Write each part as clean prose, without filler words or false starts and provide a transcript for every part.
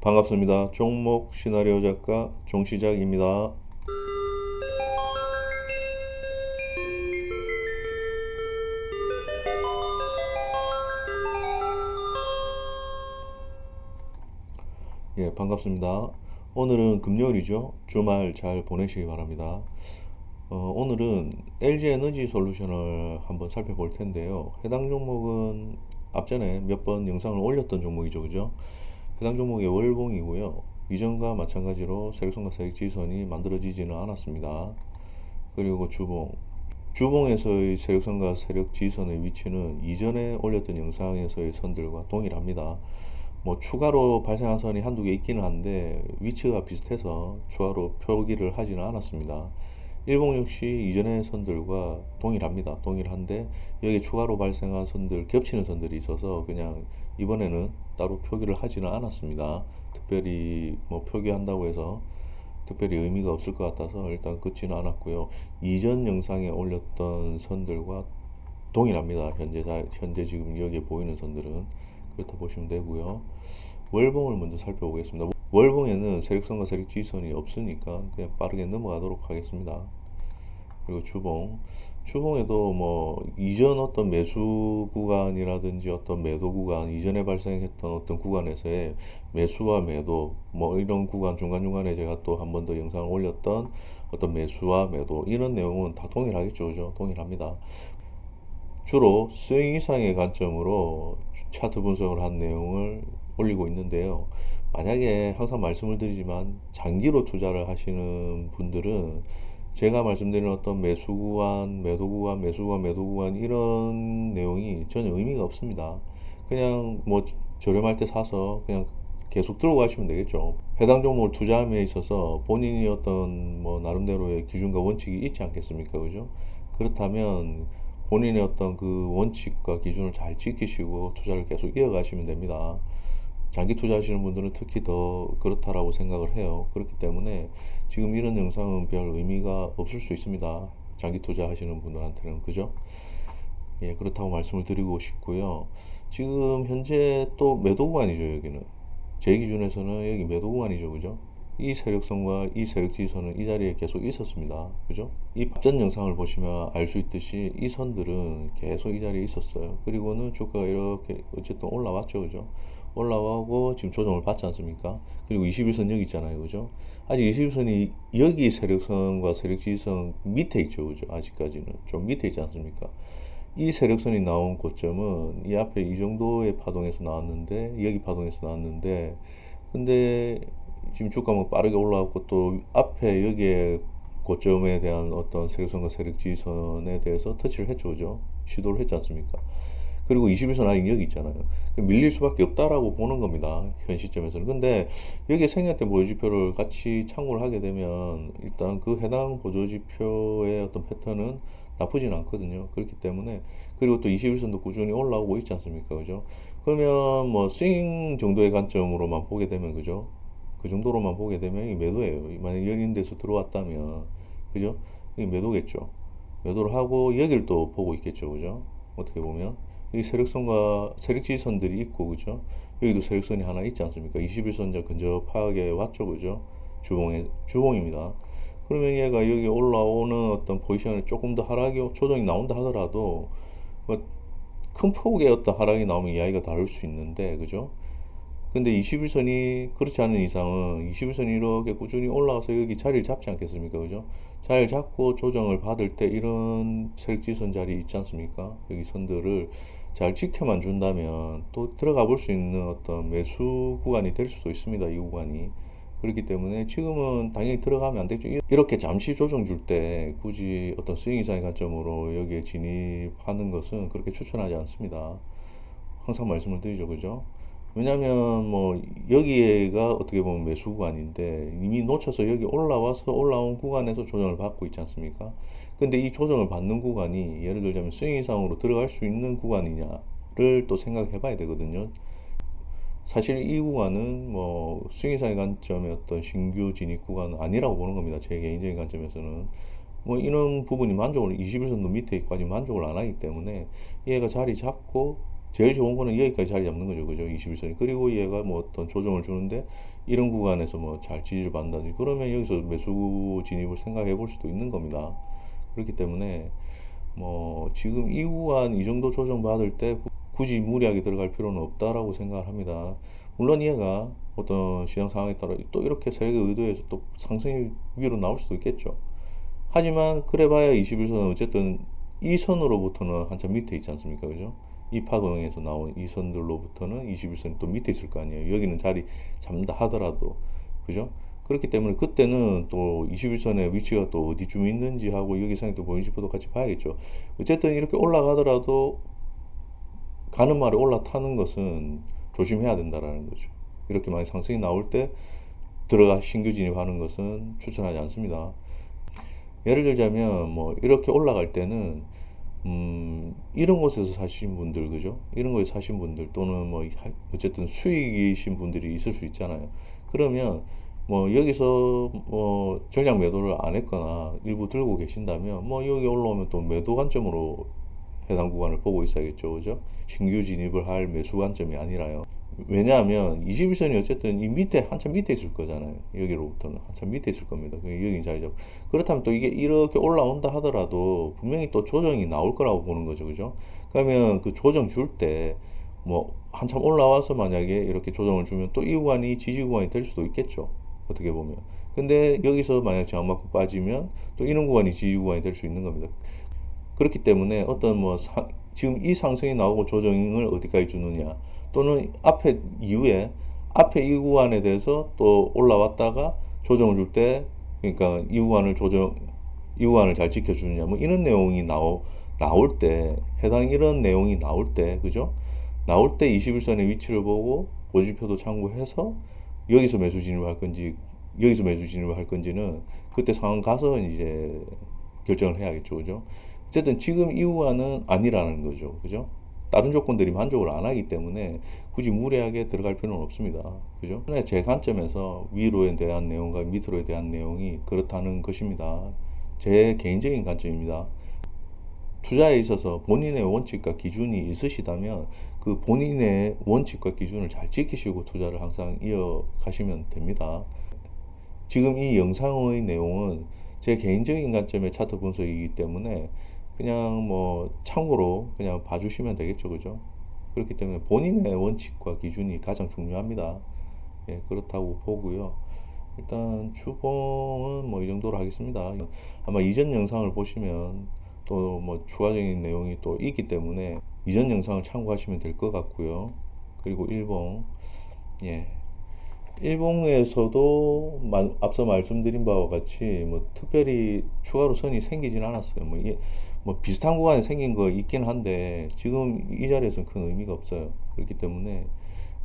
반갑습니다. 종목 시나리오 작가 종시작입니다. 예, 반갑습니다. 오늘은 금요일이죠. 주말 잘 보내시기 바랍니다. 오늘은 LG에너지 솔루션을 한번 살펴볼 텐데요. 해당 종목은 앞전에 몇 번 영상을 올렸던 종목이죠. 그죠? 해당 종목의 월봉이고요. 이전과 마찬가지로 세력선과 세력지선이 만들어지지는 않았습니다. 그리고 주봉에서의 세력선과 세력지선의 위치는 이전에 올렸던 영상에서의 선들과 동일합니다. 뭐 추가로 발생한 선이 한두 개 있기는 한데 위치가 비슷해서 추가로 표기를 하지는 않았습니다. 일봉 역시 이전의 선들과 동일합니다. 동일한데 여기 추가로 발생한 선들, 겹치는 선들이 있어서 그냥 이번에는 따로 표기를 하지는 않았습니다. 특별히 뭐 표기한다고 해서 특별히 의미가 없을 것 같아서 일단 긋지는 않았고요. 이전 영상에 올렸던 선들과 동일합니다. 현재 지금 여기에 보이는 선들은 그렇다 보시면 되고요. 월봉을 먼저 살펴보겠습니다. 월봉에는 세력선과 세력지선이 없으니까 그냥 빠르게 넘어가도록 하겠습니다. 그리고 주봉에도 뭐 이전 어떤 매수 구간이라든지 어떤 매도 구간, 이전에 발생했던 어떤 구간에서의 매수와 매도 뭐 이런 구간 중간중간에 제가 또 한 번 더 영상을 올렸던 어떤 매수와 매도 이런 내용은 다 동일하겠죠. 그죠? 동일합니다. 주로 스윙 이상의 관점으로 차트 분석을 한 내용을 올리고 있는데요. 만약에 항상 말씀을 드리지만 장기로 투자를 하시는 분들은 제가 말씀드리는 어떤 매수 구간, 매도 구간, 매수 구간, 매도 구간 이런 내용이 전혀 의미가 없습니다. 그냥 뭐 저렴할 때 사서 그냥 계속 들고 가시면 되겠죠. 해당 종목을 투자함에 있어서 본인이 어떤 뭐 나름대로의 기준과 원칙이 있지 않겠습니까? 그죠? 그렇다면 본인의 어떤 그 원칙과 기준을 잘 지키시고 투자를 계속 이어가시면 됩니다. 장기 투자하시는 분들은 특히 더 그렇다라고 생각을 해요. 그렇기 때문에 지금 이런 영상은 별 의미가 없을 수 있습니다. 장기 투자하시는 분들한테는 그죠? 예, 그렇다고 말씀을 드리고 싶고요. 지금 현재 또 매도 구간이죠, 여기는. 제 기준에서는 여기 매도 구간이죠, 그죠? 이 세력선과 이 세력지선은 이 자리에 계속 있었습니다. 그죠? 이 앞전 영상을 보시면 알 수 있듯이 이 선들은 계속 이 자리에 있었어요. 그리고는 주가가 이렇게 어쨌든 올라왔죠. 그죠? 올라와고 지금 조정을 받지 않습니까? 그리고 21선 여기 있잖아요. 그죠? 아직 21선이 여기 세력선과 세력지선 밑에 있죠. 그죠? 아직까지는 좀 밑에 있지 않습니까? 이 세력선이 나온 고점은 이 앞에 이 정도의 파동에서 나왔는데 여기 파동에서 나왔는데 근데 지금 주가가 빠르게 올라왔고 또 앞에 여기에 고점에 대한 어떤 세력선과 세력지선에 대해서 터치를 했죠. 그죠? 시도를 했지 않습니까? 그리고 21선 아직 여기 있잖아요. 밀릴 수밖에 없다라고 보는 겁니다. 현 시점에서는. 근데 여기에 생략된 보조지표를 같이 참고를 하게 되면 일단 그 해당 보조지표의 어떤 패턴은 나쁘진 않거든요. 그렇기 때문에 그리고 또 21선도 꾸준히 올라오고 있지 않습니까? 그죠? 그러면 뭐 스윙 정도의 관점으로만 보게 되면 그죠? 그 정도로만 보게 되면 이 매도예요. 만약 열린 데서 들어왔다면 그죠? 이 매도겠죠. 매도를 하고 여길 또 보고 있겠죠. 그죠? 어떻게 보면 이 세력선과 세력지선들이 있고 그죠? 여기도 세력선이 하나 있지 않습니까? 21선자 근접하게 왔죠. 그죠? 주봉입니다. 그러면 얘가 여기 올라오는 어떤 포지션을 조금 더 하락이 조정이 나온다 하더라도 뭐 큰 폭의 어떤 하락이 나오면 이야기가 다를 수 있는데 그죠? 근데 21선이 그렇지 않은 이상은 21선이 이렇게 꾸준히 올라와서 여기 자리를 잡지 않겠습니까? 그죠? 자리를 잡고 조정을 받을 때 이런 세력지선 자리 있지 않습니까? 여기 선들을 잘 지켜만 준다면 또 들어가 볼 수 있는 어떤 매수 구간이 될 수도 있습니다. 이 구간이. 그렇기 때문에 지금은 당연히 들어가면 안 되죠. 이렇게 잠시 조정 줄 때 굳이 어떤 스윙 이상의 관점으로 여기에 진입하는 것은 그렇게 추천하지 않습니다. 항상 말씀을 드리죠. 그죠? 왜냐면 뭐 여기가 어떻게 보면 매수 구간인데 이미 놓쳐서 여기 올라와서 올라온 구간에서 조정을 받고 있지 않습니까? 근데 이 조정을 받는 구간이 예를 들자면 스윙 이상으로 들어갈 수 있는 구간이냐를 또 생각해 봐야 되거든요. 사실 이 구간은 뭐 스윙 이상의 관점의 어떤 신규 진입 구간은 아니라고 보는 겁니다. 제 개인적인 관점에서는. 뭐 이런 부분이 만족을 21선도 밑에 있고 아직 만족을 안 하기 때문에 얘가 자리 잡고 제일 좋은 거는 여기까지 자리 잡는 거죠. 그죠? 21선이. 그리고 얘가 뭐 어떤 조정을 주는데 이런 구간에서 뭐 잘 지지를 받는다든지 그러면 여기서 매수 진입을 생각해 볼 수도 있는 겁니다. 그렇기 때문에 뭐 지금 이 구간 이 정도 조정 받을 때 굳이 무리하게 들어갈 필요는 없다라고 생각을 합니다. 물론 얘가 어떤 시장 상황에 따라 또 이렇게 세력의 의도에서 또 상승이 위로 나올 수도 있겠죠. 하지만 그래봐야 21선은 어쨌든 이 선으로부터는 한참 밑에 있지 않습니까? 그죠? 이 파동에서 나온 이 선들로부터는 21선이 또 밑에 있을 거 아니에요. 여기는 자리 잡는다 하더라도. 그죠? 그렇기 때문에 그때는 또 21선의 위치가 또 어디쯤 있는지 하고 여기 선이 또 보이는지 도 같이 봐야겠죠. 어쨌든 이렇게 올라가더라도 가는 말에 올라타는 것은 조심해야 된다라는 거죠. 이렇게 많이 상승이 나올 때 들어가 신규 진입하는 것은 추천하지 않습니다. 예를 들자면 뭐 이렇게 올라갈 때는 이런 곳에서 사신 분들 그죠? 이런 곳에서 사신 분들 또는 뭐 어쨌든 수익이신 분들이 있을 수 있잖아요. 그러면 뭐 여기서 뭐 전략 매도를 안 했거나 일부 들고 계신다면 뭐 여기 올라오면 또 매도 관점으로 해당 구간을 보고 있어야겠죠. 그죠? 신규 진입을 할 매수 관점이 아니라요. 왜냐하면 21선이 어쨌든 이 밑에 한참 밑에 있을 거잖아요. 여기로부터는 한참 밑에 있을 겁니다. 여기 자리 잡고 그렇다면 또 이게 이렇게 올라온다 하더라도 분명히 또 조정이 나올 거라고 보는 거죠. 그죠? 그러면 그 조정 줄 때 뭐 한참 올라와서 만약에 이렇게 조정을 주면 또 이 구간이 지지 구간이 될 수도 있겠죠. 어떻게 보면. 근데 여기서 만약 저항 맞고 빠지면 또 이런 구간이 지지 구간이 될 수 있는 겁니다. 그렇기 때문에 어떤 뭐 지금 이 상승이 나오고 조정을 어디까지 주느냐 또는 앞에 이후에 앞에 이 구간에 대해서 또 올라왔다가 조정을 줄 때 그러니까 이 구간을 잘 지켜주느냐 뭐 이런 내용이 나올 때 해당 이런 내용이 나올 때 그죠? 나올 때 21선의 위치를 보고 고지표도 참고해서 여기서 매수 진입을 할 건지 여기서 매수 진입을 할 건지는 그때 상황 가서 이제 결정을 해야겠죠. 그죠? 어쨌든 지금 이 구간은 아니라는 거죠. 그죠? 다른 조건들이 만족을 안 하기 때문에 굳이 무리하게 들어갈 필요는 없습니다. 그죠? 제 관점에서 위로에 대한 내용과 밑으로에 대한 내용이 그렇다는 것입니다. 제 개인적인 관점입니다. 투자에 있어서 본인의 원칙과 기준이 있으시다면 그 본인의 원칙과 기준을 잘 지키시고 투자를 항상 이어가시면 됩니다. 지금 이 영상의 내용은 제 개인적인 관점의 차트 분석이기 때문에 그냥 뭐 참고로 그냥 봐주시면 되겠죠. 그죠? 그렇기 때문에 본인의 원칙과 기준이 가장 중요합니다. 예, 그렇다고 보고요. 일단 추봉은 뭐 이 정도로 하겠습니다. 아마 이전 영상을 보시면 또 뭐 추가적인 내용이 또 있기 때문에 이전 영상을 참고하시면 될 것 같고요. 그리고 일봉, 예, 일봉에서도 앞서 말씀드린 바와 같이 뭐 특별히 추가로 선이 생기진 않았어요. 뭐 비슷한 구간에 생긴 거 있긴 한데 지금 이 자리에서는 큰 의미가 없어요. 그렇기 때문에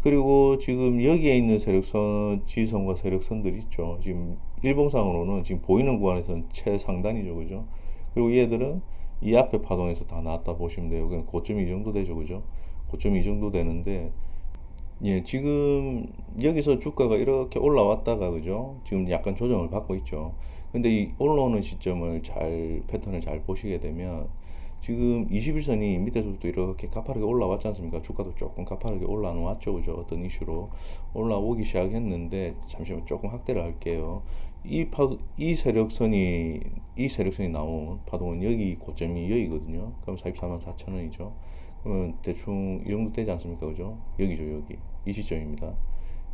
그리고 지금 여기에 있는 세력선, 지지선과 세력선들 있죠. 지금 일봉상으로는 지금 보이는 구간에서는 최상단이죠. 그죠? 그리고 얘들은 이 앞에 파동에서 다 나왔다 보시면 돼요. 그냥 고점이 이 정도 되죠. 그죠? 고점이 이 정도 되는데 예, 지금 여기서 주가가 이렇게 올라왔다가 그죠? 지금 약간 조정을 받고 있죠. 근데 이 올라오는 시점을 패턴을 잘 보시게 되면 지금 21선이 밑에서부터 이렇게 가파르게 올라왔지 않습니까? 주가도 조금 가파르게 올라왔죠. 그죠? 어떤 이슈로 올라오기 시작했는데 잠시만 조금 확대를 할게요. 이 세력선이 나온 파동은 여기 고점이 여기거든요. 그럼 44만 4천 원이죠. 그러면 대충 이 정도 되지 않습니까? 그죠? 여기죠, 여기. 이 시점입니다.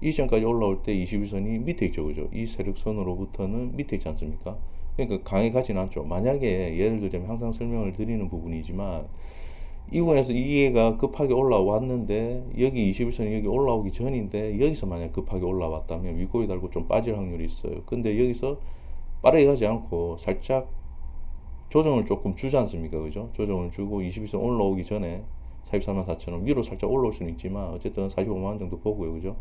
이 시점까지 올라올 때 21선이 밑에 있죠. 그죠? 이 세력선으로부터는 밑에 있지 않습니까? 그러니까 강에 가진 않죠. 만약에 예를 들자면 항상 설명을 드리는 부분이지만 이 부분에서 이해가 급하게 올라왔는데 여기 21선이 여기 올라오기 전인데 여기서 만약 급하게 올라왔다면 윗꼬리 달고 좀 빠질 확률이 있어요. 근데 여기서 빠르게 가지 않고 살짝 조정을 조금 주지 않습니까? 그죠? 조정을 주고 21선 올라오기 전에 44만 4천 원 위로 살짝 올라올 수는 있지만 어쨌든 45만 원 정도 보고요. 그죠?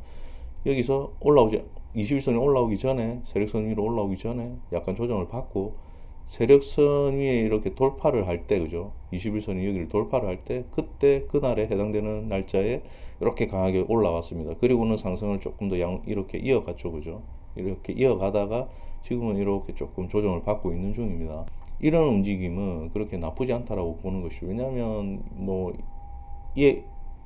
여기서 21선이 올라오기 전에 세력선 위로 올라오기 전에 약간 조정을 받고 세력선 위에 이렇게 돌파를 할 때 그죠? 21선이 여기를 돌파를 할 때 그때 그날에 해당되는 날짜에 이렇게 강하게 올라왔습니다. 그리고는 상승을 조금 더 이렇게 이어갔죠. 그죠? 이렇게 이어가다가 지금은 이렇게 조금 조정을 받고 있는 중입니다. 이런 움직임은 그렇게 나쁘지 않다라고 보는 것이죠. 왜냐하면 뭐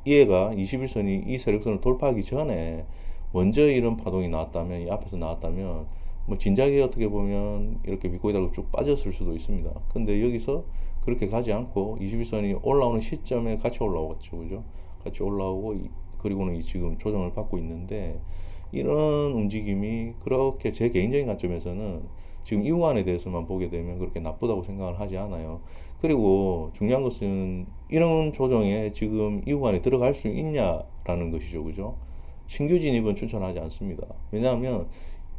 얘가 21선이 이 세력선을 돌파하기 전에 먼저 이런 파동이 나왔다면, 이 앞에서 나왔다면 뭐 진작에 어떻게 보면 이렇게 밑꼬리 달고 쭉 빠졌을 수도 있습니다. 근데 여기서 그렇게 가지 않고 21선이 올라오는 시점에 같이 올라오겠죠, 그죠? 같이 올라오고 그리고는 지금 조정을 받고 있는데, 이런 움직임이 그렇게 제 개인적인 관점에서는 지금 이 구간에 대해서만 보게 되면 그렇게 나쁘다고 생각을 하지 않아요. 그리고 중요한 것은 이런 조정에 지금 이 구간에 들어갈 수 있냐라는 것이죠, 그죠? 신규 진입은 추천하지 않습니다. 왜냐하면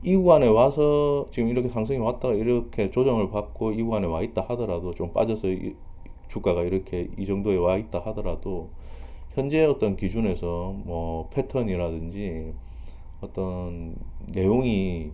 이 구간에 와서 지금 이렇게 상승이 왔다가 이렇게 조정을 받고 이 구간에 와 있다 하더라도, 좀 빠져서 주가가 이렇게 이 정도에 와 있다 하더라도 현재 어떤 기준에서 뭐 패턴이라든지 어떤 내용이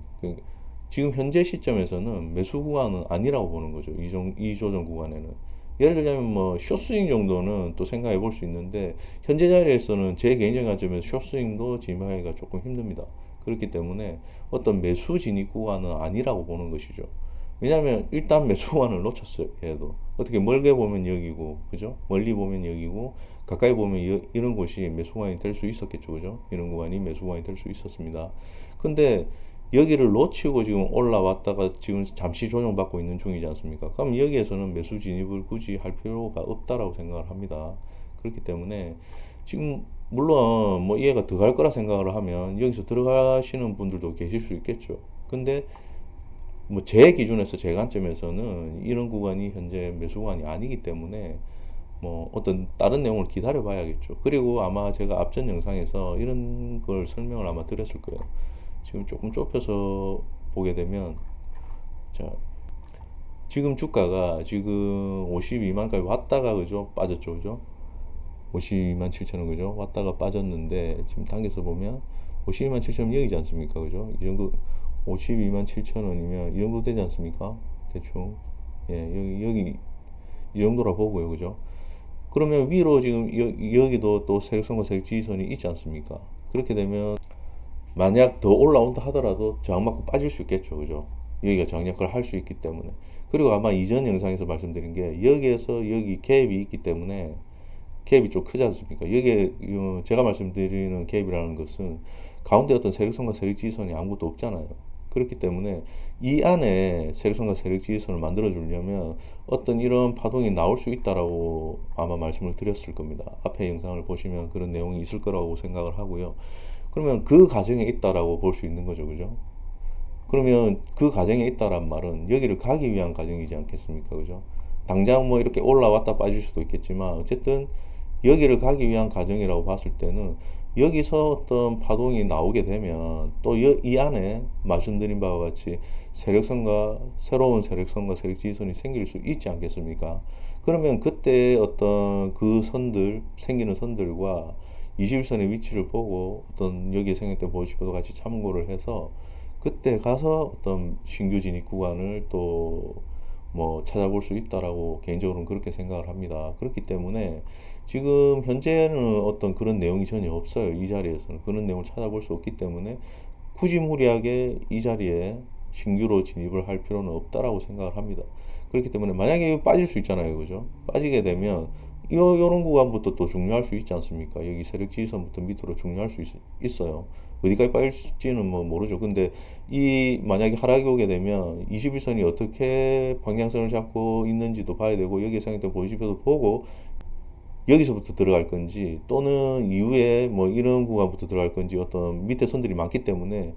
지금 현재 시점에서는 매수 구간은 아니라고 보는 거죠. 이 조정 구간에는. 예를 들자면 뭐 숏스윙 정도는 또 생각해 볼 수 있는데, 현재 자리에서는 제 개인적인 관점에서 숏스윙도 진입하기가 조금 힘듭니다. 그렇기 때문에 어떤 매수 진입 구간은 아니라고 보는 것이죠. 왜냐하면 일단 매수 구간을 놓쳤어요. 얘도 어떻게 멀게 보면 여기고, 그죠? 멀리 보면 여기고, 가까이 보면 이런 곳이 매수 구간이 될 수 있었겠죠, 그죠? 이런 구간이 매수 구간이 될 수 있었습니다. 근데 여기를 놓치고 지금 올라왔다가 지금 잠시 조정받고 있는 중이지 않습니까? 그럼 여기에서는 매수 진입을 굳이 할 필요가 없다라고 생각을 합니다. 그렇기 때문에 지금 물론 뭐 얘가 들어갈 거라 생각을 하면 여기서 들어가시는 분들도 계실 수 있겠죠. 근데 뭐 제 기준에서, 제 관점에서는 이런 구간이 현재 매수 구간이 아니기 때문에 뭐 어떤 다른 내용을 기다려 봐야겠죠. 그리고 아마 제가 앞전 영상에서 이런 걸 설명을 아마 드렸을 거예요. 지금 조금 좁혀서 보게 되면, 자, 지금 주가가 지금 52만까지 왔다가, 그죠? 빠졌죠, 그죠? 52만 7천 원, 그죠? 왔다가 빠졌는데, 지금 당겨서 보면 52만 7천 원 여기지 않습니까, 그죠? 이 정도, 52만 7천 원이면 이 정도 되지 않습니까? 대충. 예, 여기 이 정도라 보고요, 그죠? 그러면 위로 지금 여기도 또 세력선과 세력지지선이 있지 않습니까? 그렇게 되면 만약 더 올라온다 하더라도 저항받고 빠질 수 있겠죠, 그죠? 여기가 저항 역할을 할 수 있기 때문에. 그리고 아마 이전 영상에서 말씀드린 게, 여기에서 여기 갭이 있기 때문에, 갭이 좀 크지 않습니까? 여기에 제가 말씀드리는 갭이라는 것은 가운데 어떤 세력선과 세력지지선이 아무것도 없잖아요. 그렇기 때문에 이 안에 세력선과 세력지지선을 만들어 주려면 어떤 이런 파동이 나올 수 있다라고 아마 말씀을 드렸을 겁니다. 앞에 영상을 보시면 그런 내용이 있을 거라고 생각을 하고요. 그러면 그 과정에 있다라고 볼 수 있는 거죠, 그죠? 그러면 그 과정에 있다란 말은 여기를 가기 위한 과정이지 않겠습니까, 그죠? 당장 뭐 이렇게 올라왔다 빠질 수도 있겠지만, 어쨌든 여기를 가기 위한 과정이라고 봤을 때는, 여기서 어떤 파동이 나오게 되면 또 이 안에 말씀드린 바와 같이 새로운 세력선과 세력지지선이 생길 수 있지 않겠습니까? 그러면 그때 어떤 그 선들, 생기는 선들과 21선의 위치를 보고 어떤 여기에 생겼던 보시보도 같이 참고를 해서 그때 가서 어떤 신규 진입 구간을 또 뭐 찾아볼 수 있다라고 개인적으로는 그렇게 생각을 합니다. 그렇기 때문에 지금 현재는 어떤 그런 내용이 전혀 없어요. 이 자리에서는 그런 내용을 찾아볼 수 없기 때문에 굳이 무리하게 이 자리에 신규로 진입을 할 필요는 없다라고 생각을 합니다. 그렇기 때문에 만약에 빠질 수 있잖아요, 그죠? 빠지게 되면 요런 구간부터 또 중요할 수 있지 않습니까? 여기 세력 지지선부터 밑으로 중요할 수 있어요. 어디까지 빠질지는 뭐 모르죠. 근데 이 만약에 하락이 오게 되면 21선이 어떻게 방향성을 잡고 있는지도 봐야 되고, 여기에 생겼던 보이지표도 보고 여기서부터 들어갈 건지, 또는 이후에 뭐 이런 구간부터 들어갈 건지, 어떤 밑에 선들이 많기 때문에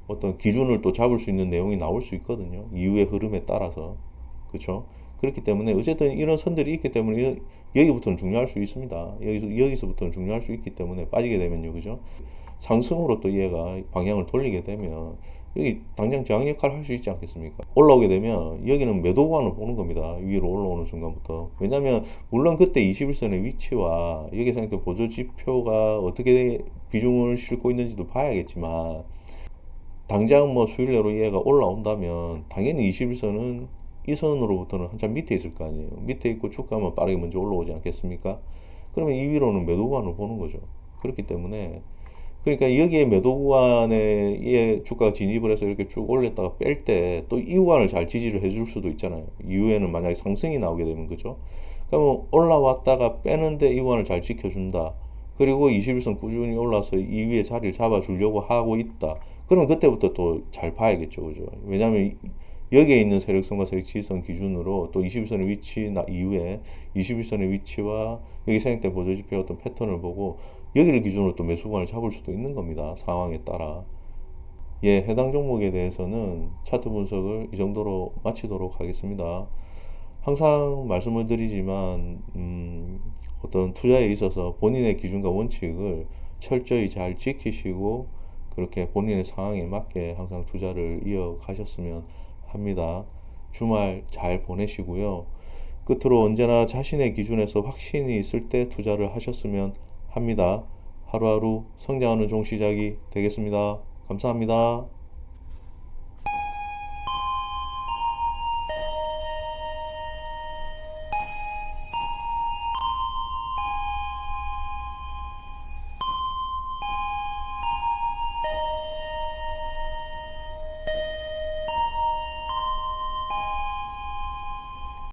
어떤 기준을 또 잡을 수 있는 내용이 나올 수 있거든요. 이후의 흐름에 따라서. 그렇죠? 그렇기 때문에 어쨌든 이런 선들이 있기 때문에 여기부터는 중요할 수 있습니다. 여기서부터는 중요할 수 있기 때문에 빠지게 되면요, 그죠? 상승으로 또 얘가 방향을 돌리게 되면 여기 당장 저항 역할을 할 수 있지 않겠습니까? 올라오게 되면 여기는 매도 구간을 보는 겁니다. 위로 올라오는 순간부터. 왜냐면 물론 그때 21선의 위치와 여기 생겼던 보조 지표가 어떻게 비중을 싣고 있는지도 봐야겠지만, 당장 뭐 수일 내로 얘가 올라온다면 당연히 21선은 이 선으로부터는 한참 밑에 있을 거 아니에요. 밑에 있고 주가만 빠르게 먼저 올라오지 않겠습니까? 그러면 이 위로는 매도 구간을 보는 거죠. 그렇기 때문에, 그러니까 여기에 매도 구간에 주가가 진입을 해서 이렇게 쭉 올렸다가 뺄 때 또 이 구간을 잘 지지를 해줄 수도 있잖아요. 이후에는 만약에 상승이 나오게 되면, 그죠? 그러면 올라왔다가 빼는데 이 구간을 잘 지켜준다. 그리고 21선 꾸준히 올라서 2위에 자리를 잡아주려고 하고 있다. 그럼 그때부터 또 잘 봐야겠죠. 그죠? 왜냐하면 여기에 있는 세력선과 세력지지선 기준으로 또 21선의 위치 이후에 21선의 위치와 여기 생략된 보조지표의 어떤 패턴을 보고 여기를 기준으로 또 매수관을 잡을 수도 있는 겁니다. 상황에 따라. 예, 해당 종목에 대해서는 차트 분석을 이 정도로 마치도록 하겠습니다. 항상 말씀을 드리지만 어떤 투자에 있어서 본인의 기준과 원칙을 철저히 잘 지키시고 그렇게 본인의 상황에 맞게 항상 투자를 이어가셨으면 합니다. 주말 잘 보내시고요. 끝으로 언제나 자신의 기준에서 확신이 있을 때 투자를 하셨으면 합니다. 하루하루 성장하는 종 시작이 되겠습니다. 감사합니다.